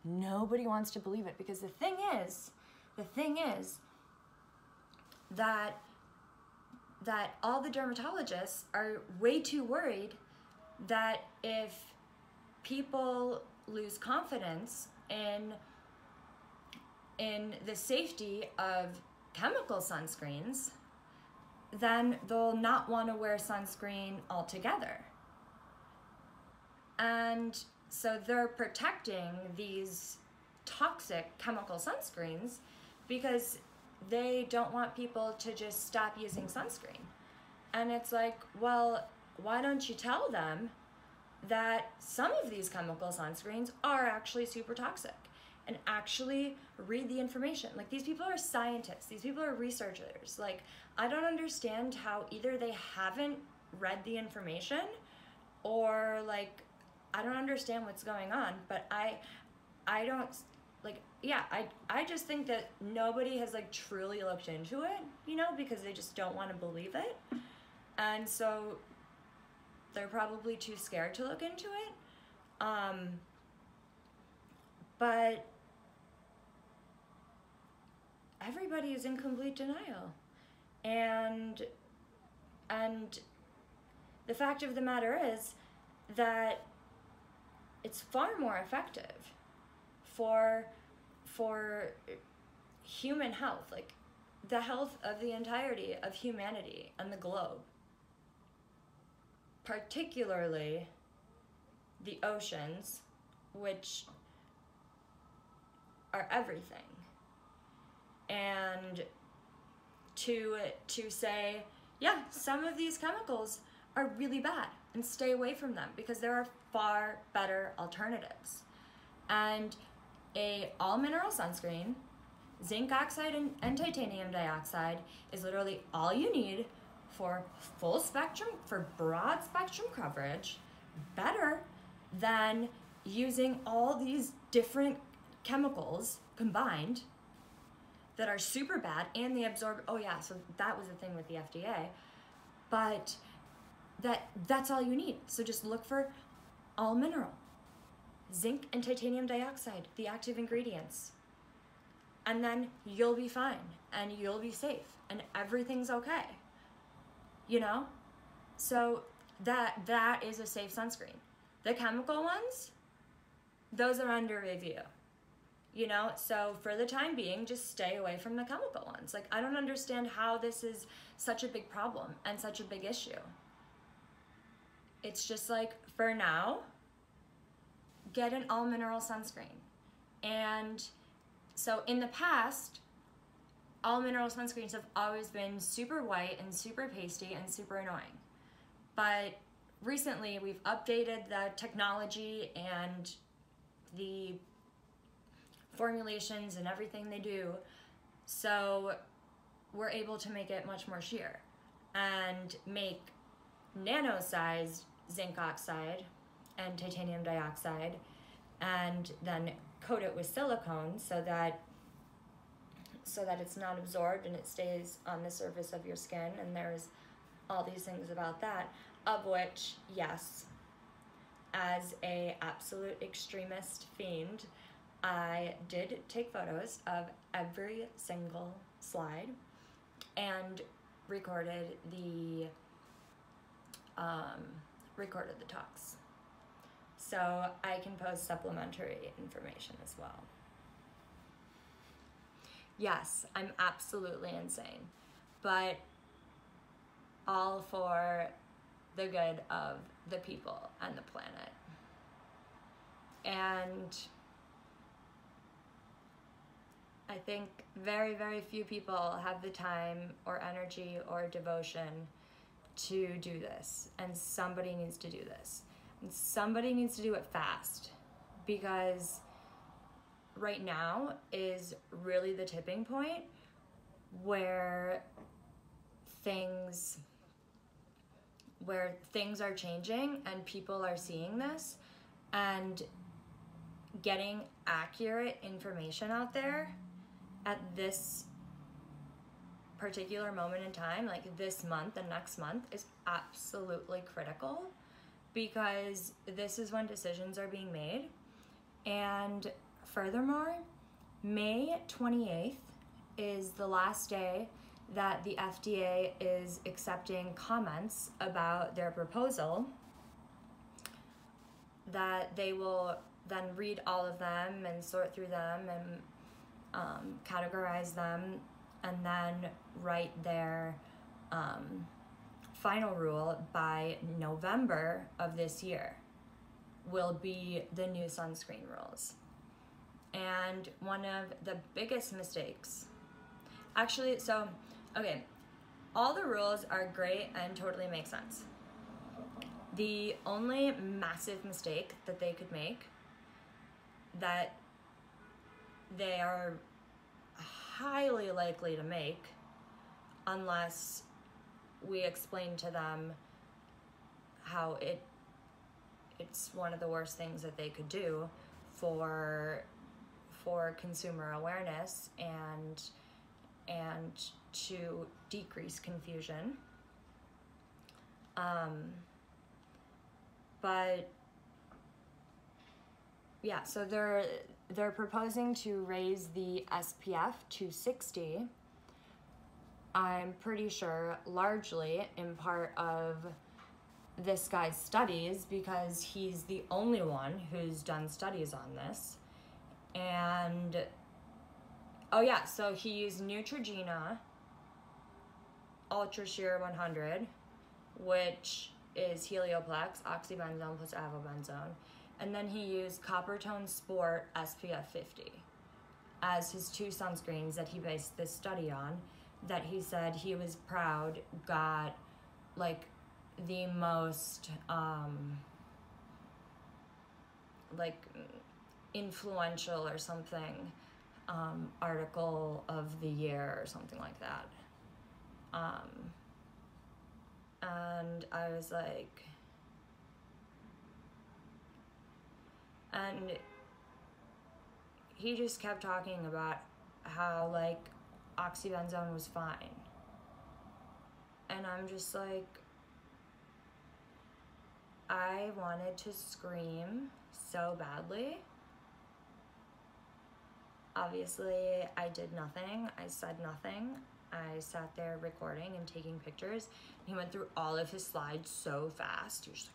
Speaker 1: Nobody wants to believe it, because the thing is that all the dermatologists are way too worried that if people lose confidence in the safety of chemical sunscreens, then they'll not want to wear sunscreen altogether. And so they're protecting these toxic chemical sunscreens because they don't want people to just stop using sunscreen. And it's like, well, why don't you tell them that some of these chemical sunscreens are actually super toxic, and actually read the information? Like, these people are scientists, these people are researchers. Like, I don't understand how either they haven't read the information, or like, I don't understand what's going on, but I don't, like, yeah, I just think that nobody has like truly looked into it, you know, because they just don't want to believe it. And so they're probably too scared to look into it. But everybody is in complete denial. And the fact of the matter is that it's far more effective for human health, like the health of the entirety of humanity and the globe, particularly the oceans, which are everything. And to say, yeah, some of these chemicals are really bad and stay away from them because there are far better alternatives. And a all mineral sunscreen, zinc oxide and titanium dioxide is literally all you need for full spectrum, for broad spectrum coverage, better than using all these different chemicals combined that are super bad, and they absorb, oh yeah, so that was the thing with the FDA, but that's all you need. So just look for all mineral, zinc and titanium dioxide, the active ingredients, and then you'll be fine and you'll be safe and everything's okay, you know? So that is a safe sunscreen. The chemical ones, those are under review, you know? So for the time being, just stay away from the chemical ones. Like, I don't understand how this is such a big problem and such a big issue. It's just like, for now, get an all mineral sunscreen. And so in the past, all mineral sunscreens have always been super white and super pasty and super annoying. But recently we've updated the technology and the formulations and everything they do, so we're able to make it much more sheer and make nano-sized zinc oxide and titanium dioxide, and then coat it with silicone so that it's not absorbed and it stays on the surface of your skin. And there's all these things about that, of which, yes, as a absolute extremist fiend, I did take photos of every single slide and recorded the talks. So I can post supplementary information as well. Yes, I'm absolutely insane, but all for the good of the people and the planet. And I think very, very few people have the time or energy or devotion to do this, and somebody needs to do this. And somebody needs to do it fast, because right now is really the tipping point where things are changing and people are seeing this and getting accurate information out there at this particular moment in time, like this month and next month, is absolutely critical, because this is when decisions are being made. And furthermore, May 28th is the last day that the FDA is accepting comments about their proposal, that they will then read all of them and sort through them and categorize them, and then write their final rule by November of this year will be the new sunscreen rules. And one of the biggest mistakes, actually, so, okay, all the rules are great and totally make sense. The only massive mistake that they could make, that they are highly likely to make, unless we explain to them how it's one of the worst things that they could do for consumer awareness and to decrease confusion. But yeah, so they're proposing to raise the SPF to 60. I'm pretty sure largely in part of this guy's studies, because he's the only one who's done studies on this. And oh yeah, so he used Neutrogena Ultra Sheer 100, which is Helioplex, oxybenzone plus avobenzone. And then he used Coppertone Sport SPF 50 as his two sunscreens that he based this study on, that he said he was proud got like the most like influential or something article of the year or something like that. And I was like, and he just kept talking about how like oxybenzone was fine. And I'm just like, I wanted to scream so badly. Obviously, I did nothing. I said nothing. I sat there recording and taking pictures. He went through all of his slides so fast. He was just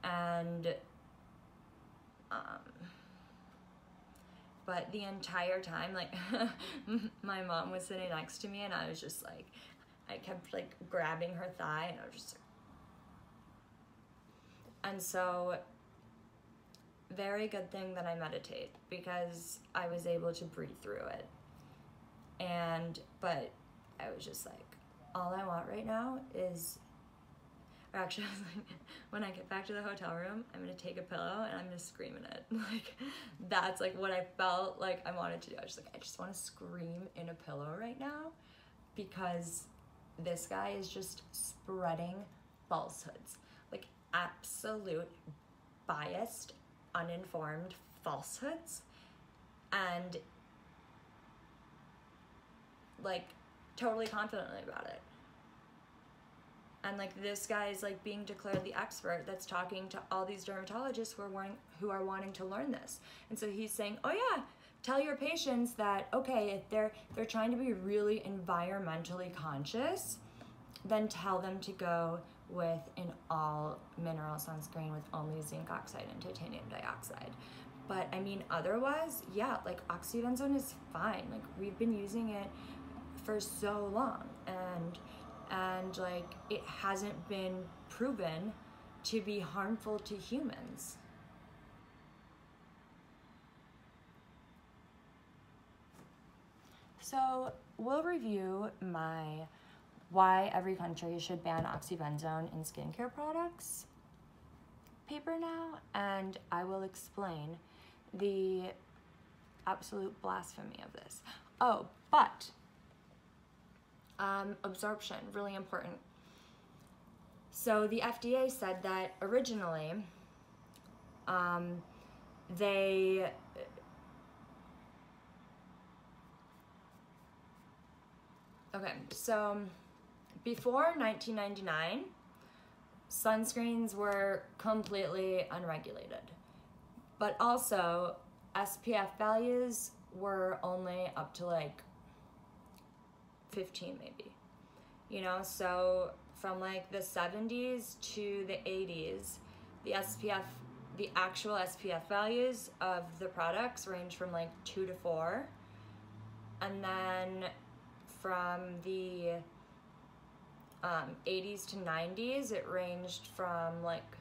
Speaker 1: like, and but the entire time, like, my mom was sitting next to me, and I was just like, I kept like grabbing her thigh, and I was just like, and so very good thing that I meditate, because I was able to breathe through it. But I was just like, all I want right now is, or actually I was like, when I get back to the hotel room, I'm gonna take a pillow and I'm gonna scream in it. Like, that's like what I felt like I wanted to do. I was just like, I just wanna scream in a pillow right now, because this guy is just spreading falsehoods, like absolute biased, uninformed falsehoods, and like totally confidently about it. And like this guy is like being declared the expert that's talking to all these dermatologists who are wanting to learn this. And so he's saying, oh yeah, tell your patients that, okay, if they're trying to be really environmentally conscious, then tell them to go with an all mineral sunscreen with only zinc oxide and titanium dioxide. But I mean, otherwise, yeah, like oxybenzone is fine. Like we've been using it for so long, and like it hasn't been proven to be harmful to humans. So we'll review my why every country should ban oxybenzone in skincare products paper now, and I will explain the absolute blasphemy of this. Oh, but absorption, really important. So the FDA said that originally so before 1999, sunscreens were completely unregulated, but also SPF values were only up to like 15 maybe, you know. So from like the 70s to the 80s, the actual SPF values of the products range from like 2 to 4, and then from the 80s to 90s it ranged from like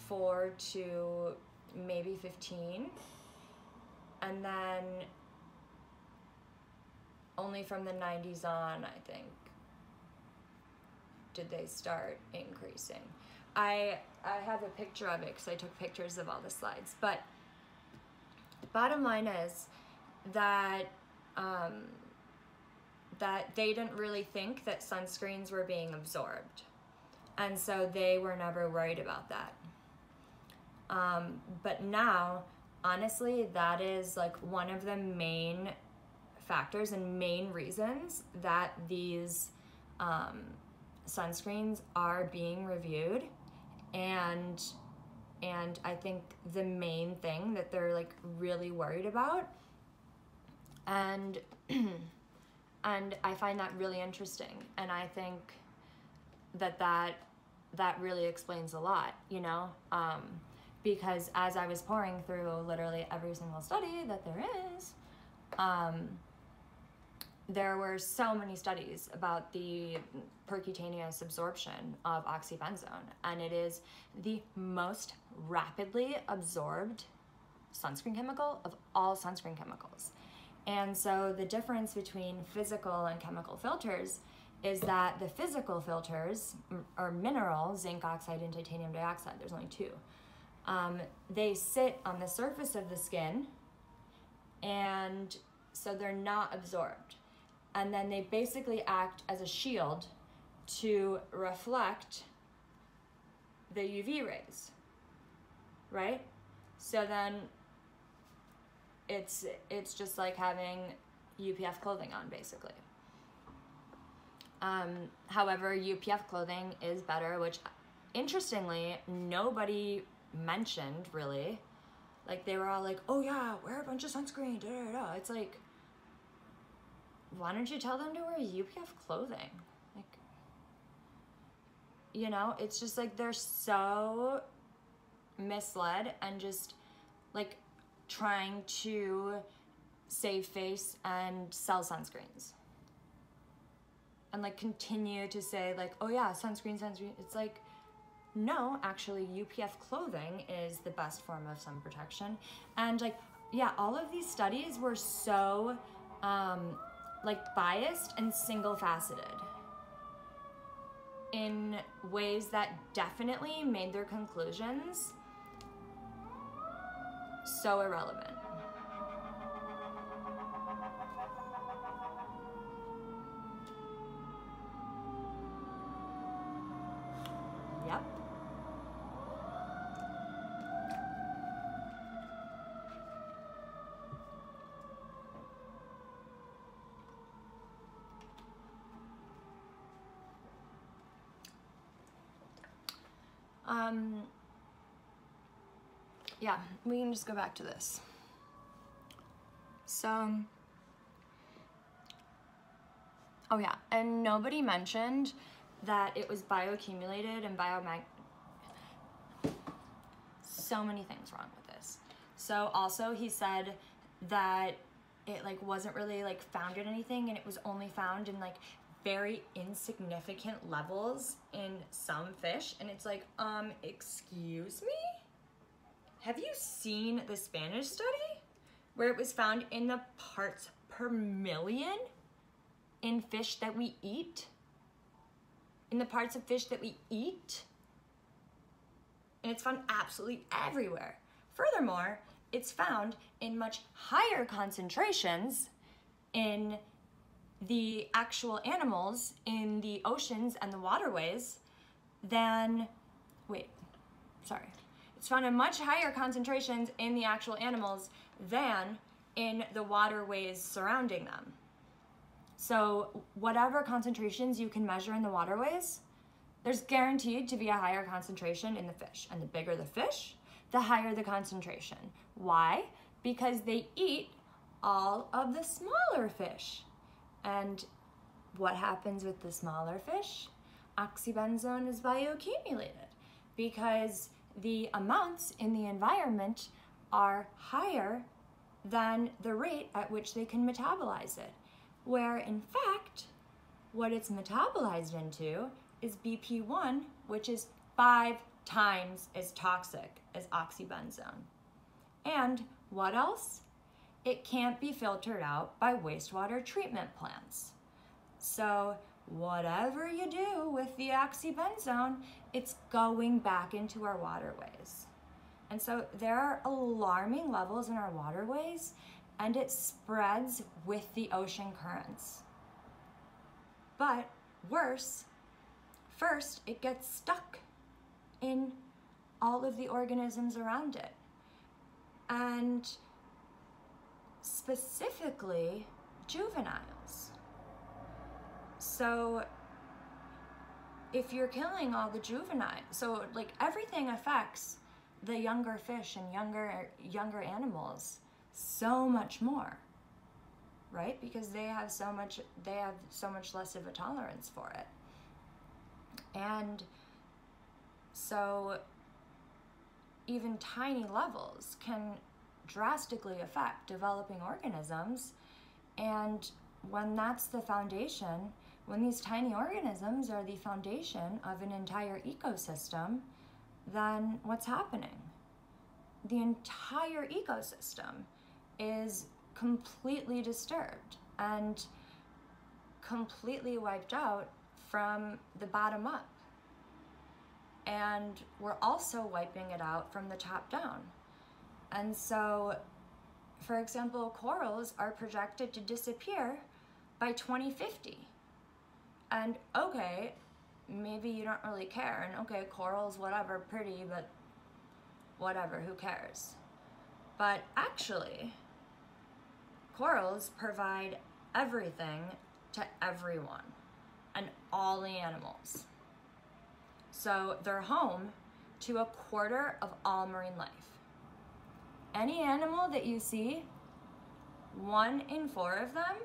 Speaker 1: 4 to maybe 15, and then only from the 90s on, I think, did they start increasing. I have a picture of it because I took pictures of all the slides, but bottom line is that that they didn't really think that sunscreens were being absorbed, and so they were never worried about that. But now, honestly, that is like one of the main factors and main reasons that these sunscreens are being reviewed, and I think the main thing that they're like really worried about, and and I find that really interesting, and I think that really explains a lot, you know, because as I was pouring through literally every single study that there is, there were so many studies about the percutaneous absorption of oxybenzone, and it is the most rapidly absorbed sunscreen chemical of all sunscreen chemicals. And so the difference between physical and chemical filters is that the physical filters are mineral, zinc oxide and titanium dioxide, there's only 2. They sit on the surface of the skin, and so they're not absorbed. And then they basically act as a shield to reflect the UV rays, right? So then it's just like having UPF clothing on, basically. However, UPF clothing is better, which interestingly nobody mentioned really. Like they were all like, oh yeah, wear a bunch of sunscreen, da, da, da. It's like, why don't you tell them to wear UPF clothing? Like, you know, it's just like they're so misled and just like trying to save face and sell sunscreens. And like continue to say like, oh yeah, sunscreen. It's like, no, actually UPF clothing is the best form of sun protection. And like, yeah, all of these studies were so like biased and single-faceted in ways that definitely made their conclusions so irrelevant. Yeah, we can just go back to this. So, oh yeah, and nobody mentioned that it was bioaccumulated and so many things wrong with this. So also he said that it like wasn't really like found in anything, and it was only found in like very insignificant levels in some fish. And it's like, excuse me? Have you seen the Spanish study where it was found in the parts per million in fish that we eat? In the parts of fish that we eat? And it's found absolutely everywhere. Furthermore, it's found in much higher concentrations in the actual animals in the oceans and the waterways than, it's found in much higher concentrations in the actual animals than in the waterways surrounding them. So whatever concentrations you can measure in the waterways, there's guaranteed to be a higher concentration in the fish. And the bigger the fish, the higher the concentration. Why? Because they eat all of the smaller fish. And what happens with the smaller fish? Oxybenzone is bioaccumulated because the amounts in the environment are higher than the rate at which they can metabolize it. Where in fact, what it's metabolized into is BP1, which is 5 times as toxic as oxybenzone. And what else? It can't be filtered out by wastewater treatment plants. So whatever you do with the oxybenzone, it's going back into our waterways. And so there are alarming levels in our waterways, and it spreads with the ocean currents. But worse, first it gets stuck in all of the organisms around it. And specifically juveniles. So if you're killing all the juveniles, so like everything affects the younger fish and younger animals so much more, right? Because they have so much less of a tolerance for it. And so even tiny levels can drastically affect developing organisms. And when that's the foundation, when these tiny organisms are the foundation of an entire ecosystem, then what's happening? The entire ecosystem is completely disturbed and completely wiped out from the bottom up. And we're also wiping it out from the top down. And so, for example, corals are projected to disappear by 2050. And okay, maybe you don't really care, and okay, corals, whatever, pretty, but whatever, who cares? But actually, corals provide everything to everyone and all the animals. So they're home to 1/4 of all marine life. Any animal that you see, 1 in 4 of them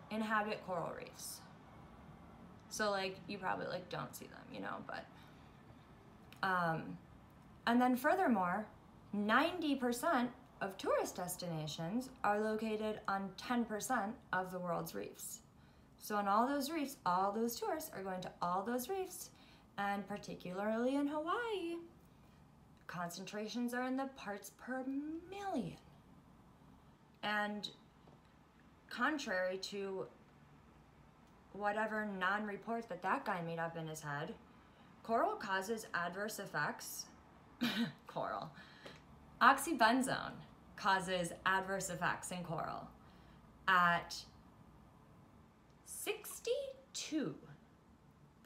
Speaker 1: inhabit coral reefs. So like, you probably like don't see them, you know, but, and then furthermore, 90% of tourist destinations are located on 10% of the world's reefs. So on all those reefs, all those tourists are going to all those reefs, and particularly in Hawaii, concentrations are in the parts per million. And contrary to whatever non-report that guy made up in his head, coral causes adverse effects. Oxybenzone causes adverse effects in coral at 62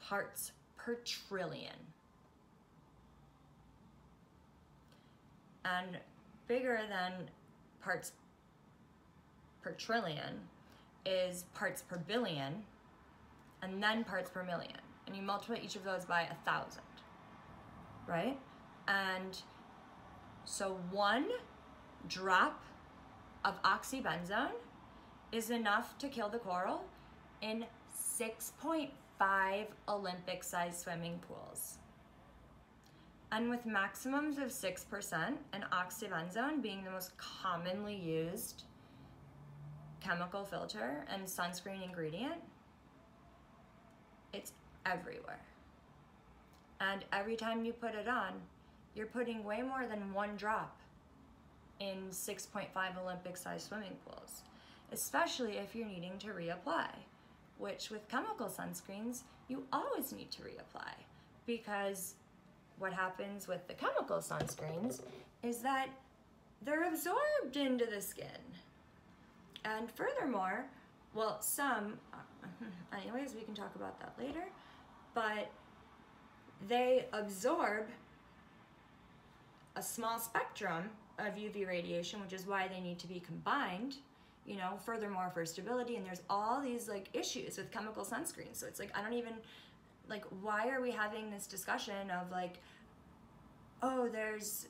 Speaker 1: parts per trillion. And bigger than parts per trillion is parts per billion, and then parts per million. And you multiply each of those by 1,000. right? And so 1 drop of oxybenzone is enough to kill the coral in 6.5 Olympic-sized swimming pools. And with maximums of 6% and oxybenzone being the most commonly used chemical filter and sunscreen ingredient, it's everywhere. And every time you put it on, you're putting way more than 1 drop in 6.5 Olympic-sized swimming pools, especially if you're needing to reapply, which with chemical sunscreens, you always need to reapply, because what happens with the chemical sunscreens is that they're absorbed into the skin. And furthermore, well, some, anyways, we can talk about that later, but they absorb a small spectrum of UV radiation, which is why they need to be combined, you know, furthermore for stability. And there's all these like issues with chemical sunscreens. So it's like, I don't even, like, why are we having this discussion of like, oh, there's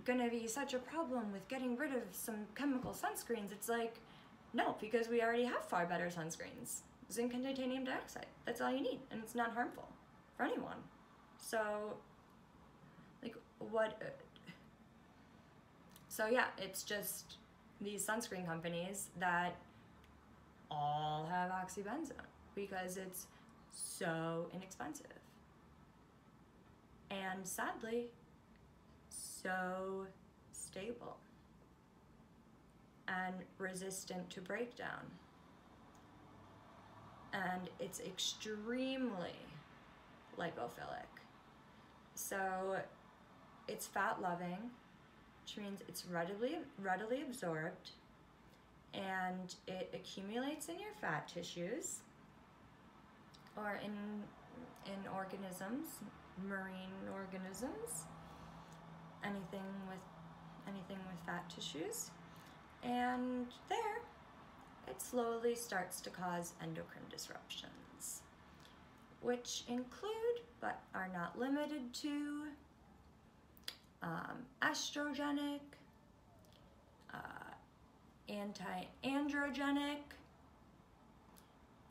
Speaker 1: gonna be such a problem with getting rid of some chemical sunscreens? It's like, no, because we already have far better sunscreens. Zinc and titanium dioxide, that's all you need, and it's not harmful for anyone. So, like, what, so yeah, it's just these sunscreen companies that all have oxybenzone because it's so inexpensive. And sadly, so stable and resistant to breakdown. And it's extremely lipophilic. So it's fat loving, which means it's readily absorbed, and it accumulates in your fat tissues or in organisms, marine organisms, anything with fat tissues, and there it slowly starts to cause endocrine disruptions, which include but are not limited to estrogenic, anti-androgenic,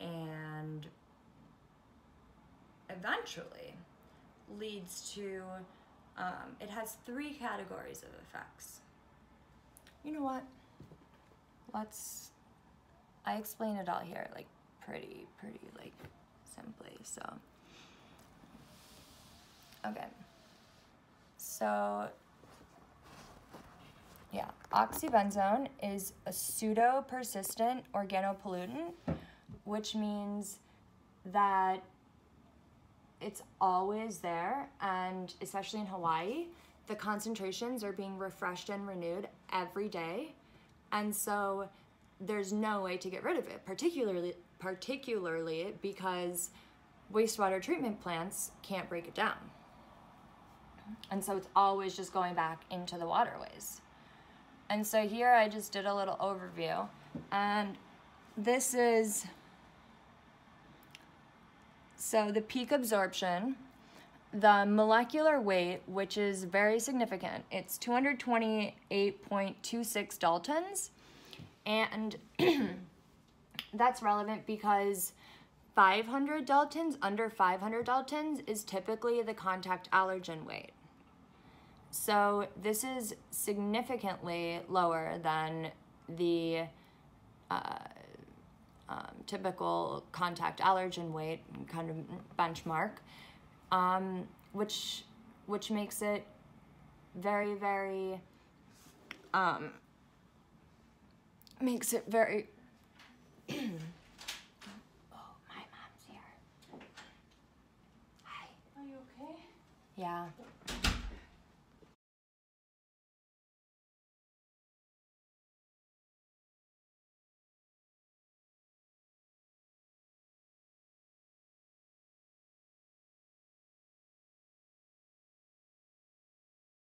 Speaker 1: and eventually leads to, it has 3 categories of effects. You know what? I explain it all here, like, pretty, like, simply, so. Okay. So, yeah, oxybenzone is a pseudo-persistent organopollutant, which means that it's always there, and especially in Hawaii, the concentrations are being refreshed and renewed every day, and so there's no way to get rid of it, particularly because wastewater treatment plants can't break it down. And so it's always just going back into the waterways. And so here I just did a little overview, and this is, so the peak absorption, the molecular weight, which is very significant, it's 228.26 daltons, and that's relevant because 500 daltons, under 500 daltons, is typically the contact allergen weight. So this is significantly lower than the typical contact allergen weight kind of benchmark, which makes it very, very, makes it very, oh, my mom's here. Hi.
Speaker 2: Are you okay?
Speaker 1: Yeah.